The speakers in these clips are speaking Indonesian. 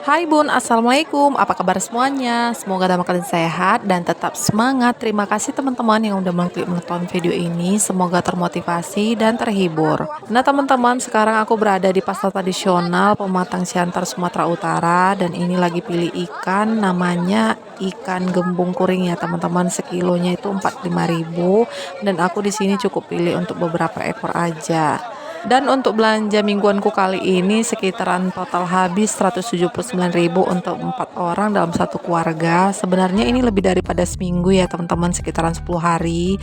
Hai Bun, Assalamualaikum. Apa kabar semuanya? Semoga dalam keadaan sehat dan tetap semangat. Terima kasih teman-teman yang udah mengklik menonton video ini. Semoga termotivasi dan terhibur. Nah teman-teman, sekarang aku berada di pasar tradisional Pematang Siantar, Sumatera Utara. Dan ini lagi pilih ikan, namanya ikan gembung kuring ya teman-teman. Sekilonya itu 45.000 dan aku di sini cukup pilih untuk beberapa ekor aja. Dan untuk belanja mingguanku kali ini sekitaran total habis 179.000 untuk 4 orang dalam satu keluarga. Sebenarnya ini lebih daripada seminggu ya teman-teman, sekitaran 10 hari.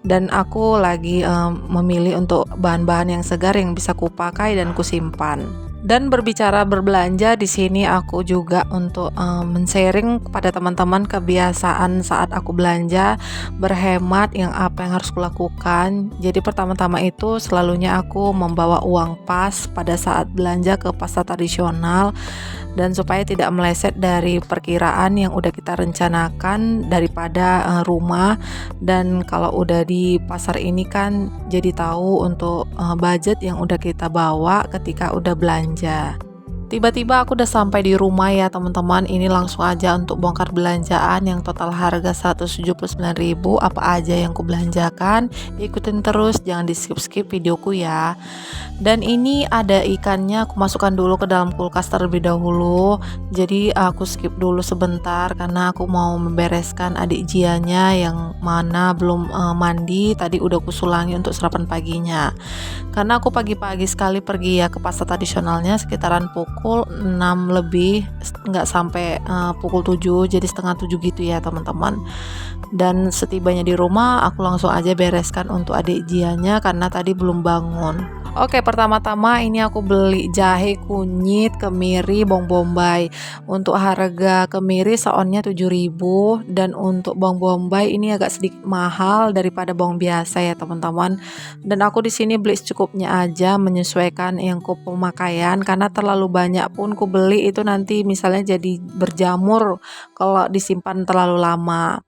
Dan aku lagi memilih untuk bahan-bahan yang segar yang bisa kupakai dan kusimpan. Dan berbicara berbelanja di sini aku juga untuk men-sharing kepada teman-teman kebiasaan saat aku belanja berhemat yang apa yang harus kulakukan. Jadi pertama-tama itu selalunya aku membawa uang pas pada saat belanja ke pasar tradisional dan supaya tidak meleset dari perkiraan yang udah kita rencanakan daripada rumah. Dan kalau udah di pasar ini kan jadi tahu untuk budget yang udah kita bawa ketika udah belanja. Tiba-tiba aku udah sampai di rumah ya teman-teman. Ini langsung aja untuk bongkar belanjaan yang total harga 179.000. Apa aja yang ku belanjakan, ikutin terus, jangan di skip-skip videoku ya. Dan ini ada ikannya, aku masukkan dulu ke dalam kulkas terlebih dahulu. Jadi aku skip dulu sebentar karena aku mau membereskan adik Jianya yang mana belum mandi. Tadi udah aku sulangi untuk sarapan paginya. Karena aku pagi-pagi sekali pergi ya ke pasar tradisionalnya sekitaran pukul 6 lebih, nggak sampai pukul 7, jadi setengah 7 gitu ya teman-teman. Dan setibanya di rumah aku langsung aja bereskan untuk adik Jianya karena tadi belum bangun. Oke, pertama-tama ini aku beli jahe, kunyit, kemiri, bawang bombay. Untuk harga kemiri seonnya 7.000 dan untuk bawang bombay ini agak sedikit mahal daripada bawang biasa ya teman-teman. Dan aku di sini beli secukupnya aja menyesuaikan yang pemakaian karena terlalu banyak pun ku beli itu nanti misalnya jadi berjamur kalau disimpan terlalu lama.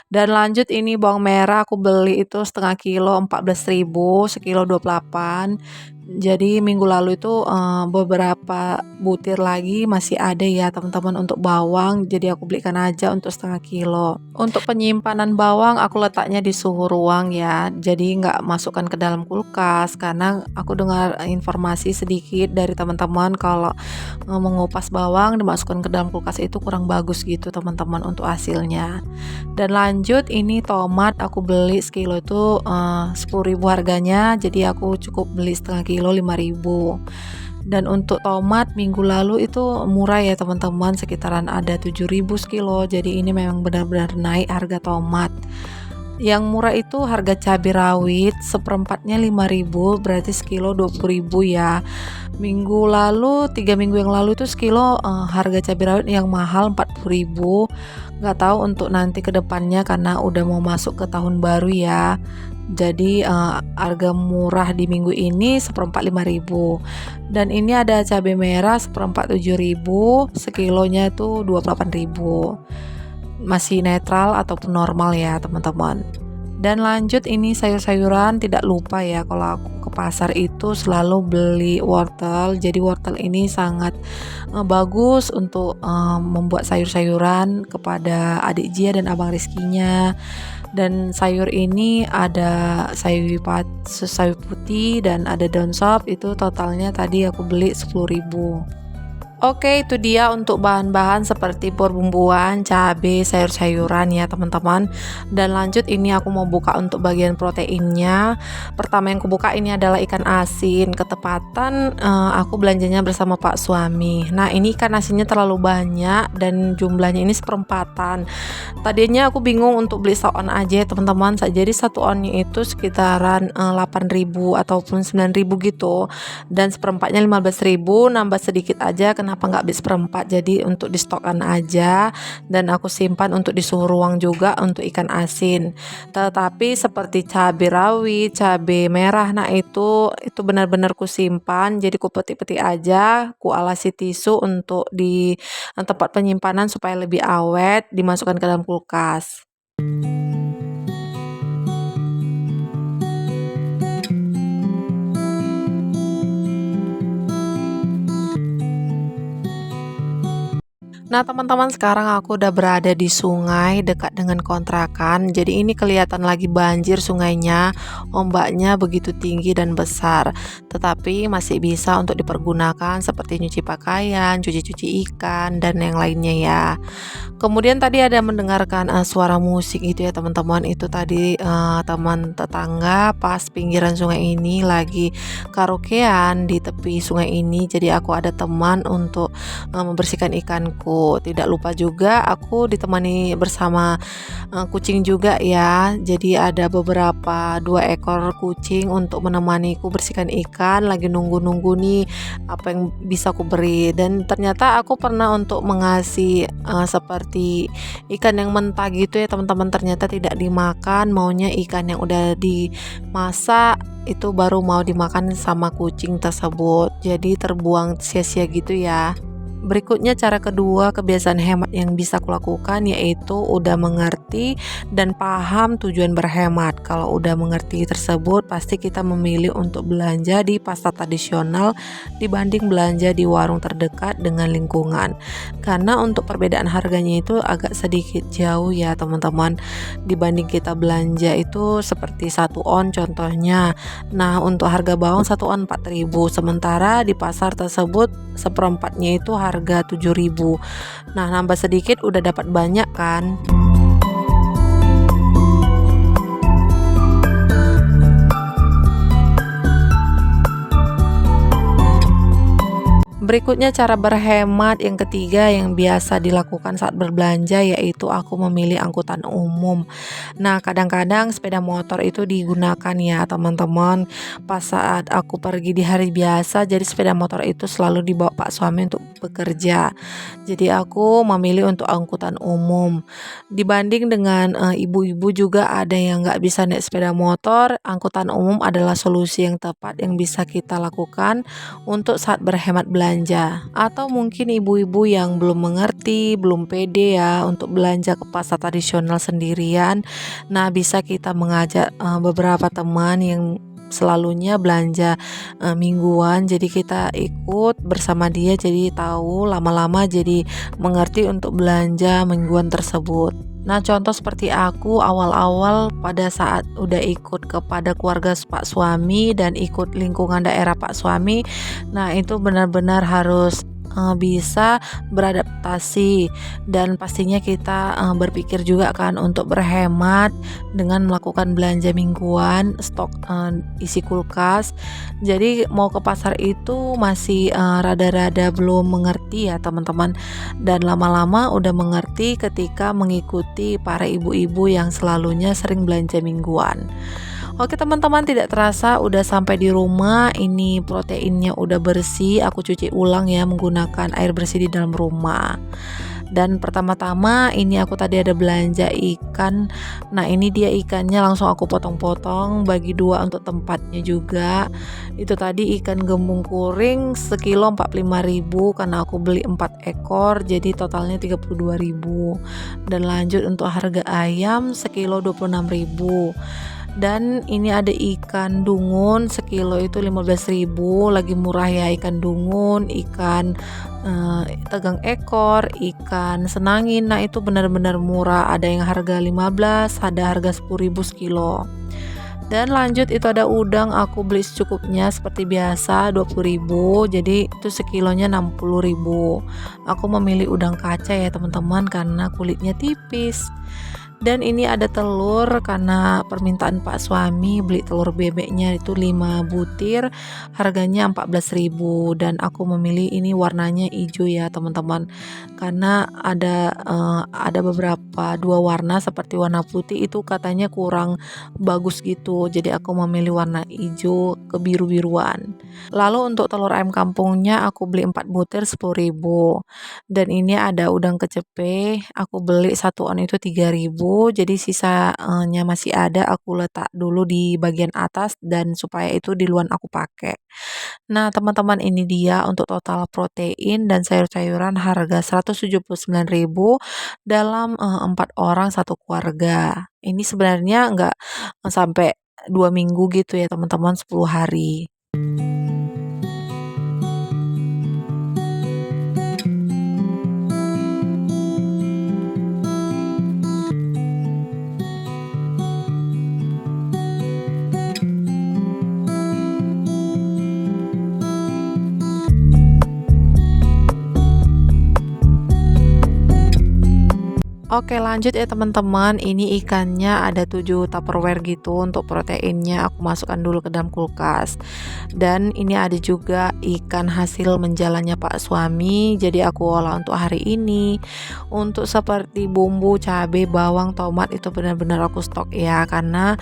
Dan lanjut ini bawang merah aku beli itu setengah kilo 14.000, sekilo 28. Jadi minggu lalu itu beberapa butir lagi masih ada ya teman-teman untuk bawang. Jadi aku belikan aja untuk setengah kilo. Untuk penyimpanan bawang aku letaknya di suhu ruang ya. Jadi nggak masukkan ke dalam kulkas karena aku dengar informasi sedikit dari teman-teman kalau mengupas bawang dimasukkan ke dalam kulkas itu kurang bagus gitu teman-teman untuk hasilnya. Dan lanjut ini tomat aku beli sekilo itu 10.000 harganya, jadi aku cukup beli setengah kilo 5.000. Dan untuk tomat minggu lalu itu murah ya teman-teman, sekitaran ada 7.000 sekilo, jadi ini memang benar-benar naik harga tomat. Yang murah itu harga cabai rawit seperempatnya 5.000, berarti sekilo 20.000 ya. Minggu lalu 3 minggu yang lalu itu sekilo harga cabai rawit yang mahal 40.000. Nggak tahu untuk nanti ke depannya karena udah mau masuk ke tahun baru ya. Jadi harga murah di minggu ini seperempat 5.000. Dan ini ada cabai merah seperempat 7.000, sekilonya itu 28.000. Masih netral ataupun normal ya teman-teman. Dan lanjut ini sayur-sayuran, tidak lupa ya kalau aku ke pasar itu selalu beli wortel. Jadi wortel ini sangat bagus untuk membuat sayur-sayuran kepada adik Jia dan abang Rizkinya. Dan sayur ini ada sayur putih dan ada daun sop, itu totalnya tadi aku beli 10.000. Oke, itu dia untuk bahan-bahan seperti perbumbuan, cabai, sayur-sayuran ya teman-teman. Dan lanjut ini aku mau buka untuk bagian proteinnya. Pertama yang aku buka ini adalah ikan asin. Ketepatan aku belanjanya bersama Pak suami. Nah ini ikan asinnya terlalu banyak dan jumlahnya ini seperempatan. Tadinya aku bingung untuk beli seon aja ya teman-teman. Jadi satu onnya itu sekitaran 8.000 ataupun 9.000 gitu. Dan seperempatnya 15.000, nambah sedikit aja. Kenapa nggak habis seperempat, jadi untuk di stokan aja dan aku simpan untuk di suhu ruang juga untuk ikan asin. Tetapi seperti cabai rawit, cabai merah, nah itu benar-benar ku simpan, jadi ku peti-peti aja, ku alasi tisu untuk di tempat penyimpanan supaya lebih awet, dimasukkan ke dalam kulkas. Nah, teman-teman, sekarang aku udah berada di sungai dekat dengan kontrakan. Jadi ini kelihatan lagi banjir sungainya. Ombaknya begitu tinggi dan besar. Tetapi masih bisa untuk dipergunakan seperti nyuci pakaian, cuci-cuci ikan, dan yang lainnya ya. Kemudian tadi ada mendengarkan, suara musik itu ya teman-teman, itu tadi, teman tetangga pas pinggiran sungai ini lagi karaokean di tepi sungai ini. Jadi aku ada teman untuk, membersihkan ikanku. Tidak lupa juga aku ditemani bersama, kucing juga ya. Jadi ada beberapa 2 ekor kucing untuk menemaniku bersihkan ikan, lagi nunggu-nunggu nih apa yang bisa aku beri. Dan ternyata aku pernah untuk mengasih, seperti ikan yang mentah gitu ya teman-teman, ternyata tidak dimakan, maunya ikan yang udah dimasak itu baru mau dimakan sama kucing tersebut, jadi terbuang sia-sia gitu ya. Berikutnya cara kedua kebiasaan hemat yang bisa kulakukan yaitu udah mengerti dan paham tujuan berhemat. Kalau udah mengerti tersebut pasti kita memilih untuk belanja di pasar tradisional dibanding belanja di warung terdekat dengan lingkungan. Karena untuk perbedaan harganya itu agak sedikit jauh ya teman-teman. Dibanding kita belanja itu seperti 1 on contohnya. Nah, untuk harga bawang 1 on 4.000, sementara di pasar tersebut seperempatnya itu harga 7.000. Nah, nambah sedikit udah dapat banyak kan. Berikutnya cara berhemat yang ketiga yang biasa dilakukan saat berbelanja yaitu aku memilih angkutan umum. Nah, kadang-kadang sepeda motor itu digunakan ya teman-teman pas saat aku pergi di hari biasa, jadi sepeda motor itu selalu dibawa Pak suami untuk bekerja. Jadi aku memilih untuk angkutan umum. Dibanding dengan ibu-ibu juga ada yang nggak bisa naik sepeda motor, angkutan umum adalah solusi yang tepat yang bisa kita lakukan untuk saat berhemat belanja. Atau mungkin ibu-ibu yang belum mengerti, belum pede ya untuk belanja ke pasar tradisional sendirian. Nah, bisa kita mengajak beberapa teman yang selalunya belanja mingguan, jadi kita ikut bersama dia, jadi tahu lama-lama jadi mengerti untuk belanja mingguan tersebut. Nah, contoh seperti aku awal-awal pada saat udah ikut kepada keluarga Pak suami dan ikut lingkungan daerah Pak suami, nah itu benar-benar harus bisa beradaptasi dan pastinya kita berpikir juga kan untuk berhemat dengan melakukan belanja mingguan, stok isi kulkas. Jadi mau ke pasar itu masih rada-rada belum mengerti ya teman-teman, dan lama-lama udah mengerti ketika mengikuti para ibu-ibu yang selalunya sering belanja mingguan. Oke teman-teman, tidak terasa udah sampai di rumah. Ini proteinnya udah bersih, aku cuci ulang ya menggunakan air bersih di dalam rumah. Dan pertama-tama ini aku tadi ada belanja ikan. Nah, ini dia ikannya, langsung aku potong-potong bagi 2 untuk tempatnya juga. Itu tadi ikan gembung kuring sekilo 45.000 karena aku beli 4 ekor jadi totalnya 32.000. Dan lanjut untuk harga ayam sekilo 26.000. Dan ini ada ikan dungun sekilo itu 15.000, lagi murah ya ikan dungun, ikan tegang ekor, ikan senangin. Nah, itu benar-benar murah, ada yang harga 15, ada harga 10.000 sekilo. Dan lanjut itu ada udang, aku beli secukupnya seperti biasa 20.000, jadi itu sekilonya 60.000. Aku memilih udang kaca ya teman-teman karena kulitnya tipis. Dan ini ada telur karena permintaan Pak suami, beli telur bebeknya itu 5 butir, harganya 14.000 dan aku memilih ini warnanya hijau ya teman-teman. Karena ada beberapa 2 warna seperti warna putih itu katanya kurang bagus gitu. Jadi aku memilih warna hijau kebiru-biruan. Lalu untuk telur ayam kampungnya aku beli 4 butir 10.000. Dan ini ada udang kecepe, aku beli 1 on itu 3.000, jadi sisanya masih ada aku letak dulu di bagian atas dan supaya itu di luar aku pakai. Nah, teman-teman, ini dia untuk total protein dan sayur-sayuran harga 179.000 dalam 4 orang satu keluarga. Ini sebenarnya enggak sampai 2 minggu gitu ya teman-teman, 10 hari. Oke lanjut ya teman-teman, ini ikannya ada 7 Tupperware gitu untuk proteinnya aku masukkan dulu ke dalam kulkas. Dan ini ada juga ikan hasil menjalannya Pak suami, jadi aku olah untuk hari ini. Untuk seperti bumbu, cabai, bawang, tomat itu benar-benar aku stok ya, karena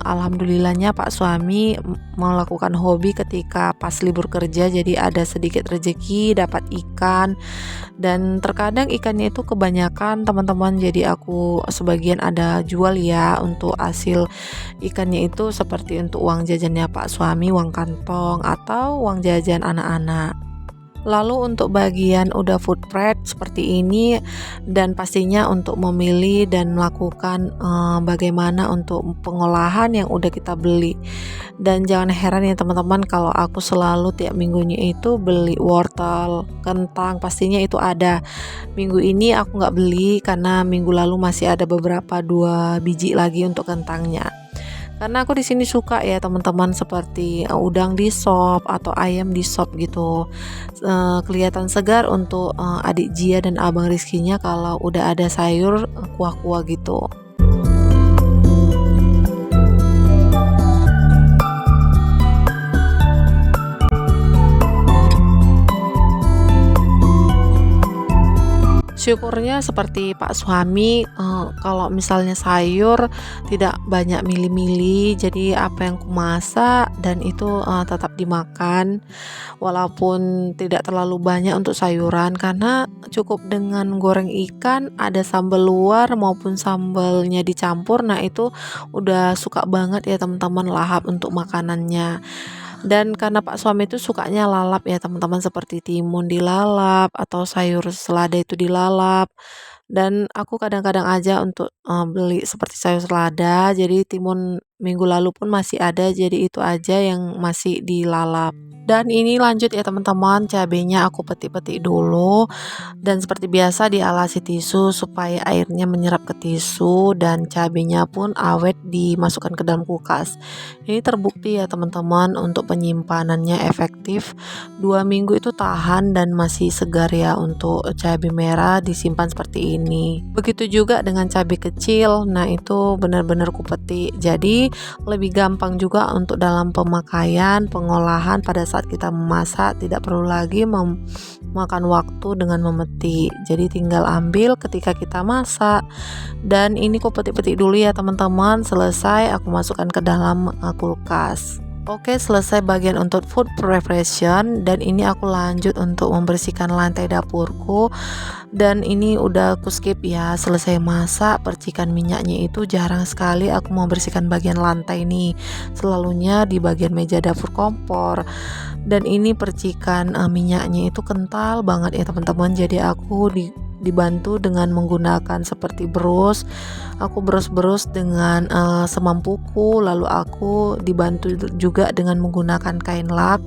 alhamdulillahnya Pak suami melakukan hobi ketika pas libur kerja, jadi ada sedikit rezeki dapat ikan. Dan terkadang ikannya itu kebanyakan teman-teman, jadi aku sebagian ada jual ya untuk hasil ikannya itu seperti untuk uang jajannya Pak suami, uang kantong atau uang jajan anak-anak. Lalu untuk bagian udah food prep seperti ini, dan pastinya untuk memilih dan melakukan bagaimana untuk pengolahan yang udah kita beli. Dan jangan heran ya teman-teman kalau aku selalu tiap minggunya itu beli wortel, kentang, pastinya itu ada. Minggu ini aku nggak beli karena minggu lalu masih ada beberapa 2 biji lagi untuk kentangnya. Karena aku di sini suka ya teman-teman seperti udang di sop atau ayam di sop gitu. Kelihatan segar untuk adik Jia dan abang Rizkinya kalau udah ada sayur kuah-kuah gitu. Syukurnya seperti Pak suami, kalau misalnya sayur tidak banyak milih-milih, jadi apa yang kumasak dan itu, tetap dimakan, walaupun tidak terlalu banyak untuk sayuran karena cukup dengan goreng ikan, ada sambal luar maupun sambalnya dicampur, nah itu udah suka banget ya teman-teman lahap untuk makanannya. Dan karena Pak suami itu sukanya lalap ya teman-teman, seperti timun dilalap atau sayur selada itu dilalap. Dan aku kadang-kadang aja untuk beli seperti sayur selada, jadi timun minggu lalu pun masih ada, jadi itu aja yang masih dilalap. Dan ini lanjut ya teman-teman, cabenya aku petik-petik dulu dan seperti biasa dialasi tisu supaya airnya menyerap ke tisu, dan cabenya pun awet dimasukkan ke dalam kulkas. Ini terbukti ya teman-teman untuk penyimpanannya efektif, 2 minggu itu tahan dan masih segar ya untuk cabai merah disimpan seperti ini. Begitu juga dengan cabai kecil, nah itu benar-benar kupetik, jadi lebih gampang juga untuk dalam pemakaian, pengolahan pada saat kita memasak, tidak perlu lagi memakan waktu dengan memetik. Jadi tinggal ambil ketika kita masak. Dan ini ku petik-petik dulu ya teman-teman, selesai aku masukkan ke dalam kulkas. Oke, selesai bagian untuk food preparation, dan ini aku lanjut untuk membersihkan lantai dapurku. Dan ini udah aku skip ya, selesai masak percikan minyaknya itu jarang sekali aku mau bersihkan bagian lantai nih, selalunya di bagian meja dapur kompor. Dan ini percikan minyaknya itu kental banget ya teman-teman, jadi aku dibantu dengan menggunakan seperti berus. Aku berus-berus dengan semampuku, lalu aku dibantu juga dengan menggunakan kain lap.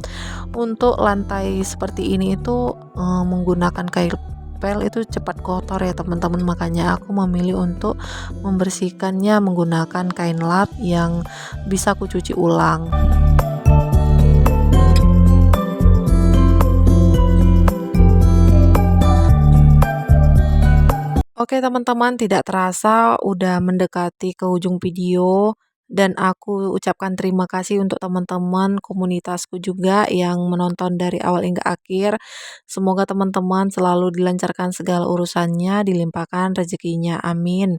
Untuk lantai seperti ini itu menggunakan kain pel itu cepat kotor ya teman-teman, makanya aku memilih untuk membersihkannya menggunakan kain lap yang bisa aku cuci ulang. Oke teman-teman, tidak terasa udah mendekati ke ujung video, dan aku ucapkan terima kasih untuk teman-teman komunitasku juga yang menonton dari awal hingga akhir. Semoga teman-teman selalu dilancarkan segala urusannya, dilimpahkan rezekinya, amin.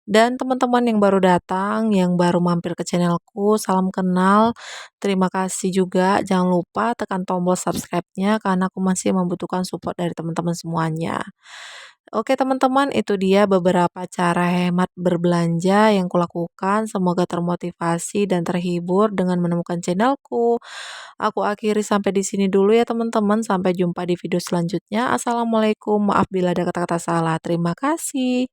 Dan teman-teman yang baru datang, yang baru mampir ke channelku, salam kenal. Terima kasih juga, jangan lupa tekan tombol subscribe-nya karena aku masih membutuhkan support dari teman-teman semuanya. Oke teman-teman, itu dia beberapa cara hemat berbelanja yang kulakukan. Semoga termotivasi dan terhibur dengan menemukan channelku. Aku akhiri sampai di sini dulu ya teman-teman. Sampai jumpa di video selanjutnya. Assalamualaikum. Maaf bila ada kata-kata salah. Terima kasih.